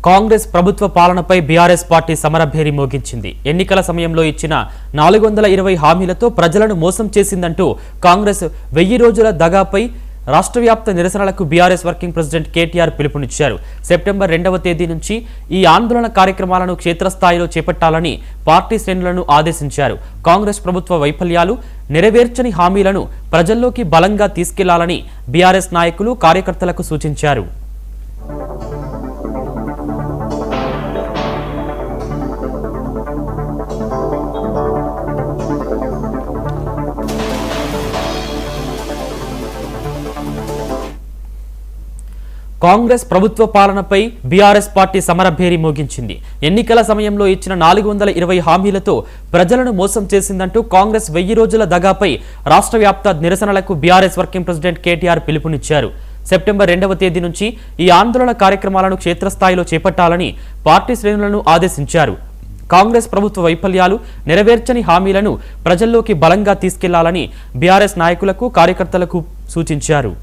కాంగ్రెస్ ప్రభుత్వ పాలనపై BRS party సమరభేరి మోగించింది. ఎన్నికల సమయంలో ఇచ్చిన 420 హామీలతో ప్రజలను మోసం చేసిందంటూ కాంగ్రెస్ 1000 రోజుల దగాపై రాష్ట్రవ్యాప్త నిరసనలకు బీఆర్ఎస్ వర్కింగ్ ప్రెసిడెంట్ కేటీఆర్ పిలుపునిచ్చారు. సెప్టెంబర్ 2వ తేదీ నుంచి ఈ ఆందోళన కార్యక్రమాలను క్షేత్రస్థాయిలో చేపట్టాలని పార్టీ శ్రేణులను ఆదేశించారు. కాంగ్రెస్ ప్రభుత్వ వైఫల్యాలు, నెరవేర్చని హామీలను ప్రజల్లోకి బలంగా తీసుకెళ్లాలని బీఆర్ఎస్ నాయకులు, కార్యకర్తలకు సూచించారు. కాంగ్రెస్ ప్రభుత్వ పాలనపై బీఆర్ఎస్ పార్టీ సమరభేరి మోగించింది. ఎన్నికల సమయంలో ఇచ్చిన 420 హామీలతో ప్రజలను మోసం చేసిందంటూ కాంగ్రెస్ 1000 రోజుల దగాపై రాష్ట్ర వ్యాప్త నిరసనలకు బీఆర్ఎస్ వర్కింగ్ ప్రెసిడెంట్ కేటీఆర్ పిలుపునిచ్చారు. సెప్టెంబర్ 2వ తేదీ నుంచి ఈ ఆందోళన కార్యక్రమాలను క్షేత్రస్థాయిలో చేపట్టాలని పార్టీ శ్రేణులను ఆదేశించారు. కాంగ్రెస్ ప్రభుత్వ వైఫల్యాలు, నెరవేర్చని హామీలను ప్రజల్లోకి బలంగా తీసుకెళ్లాలని బీఆర్ఎస్ నాయకులకు, కార్యకర్తలకు సూచించారు.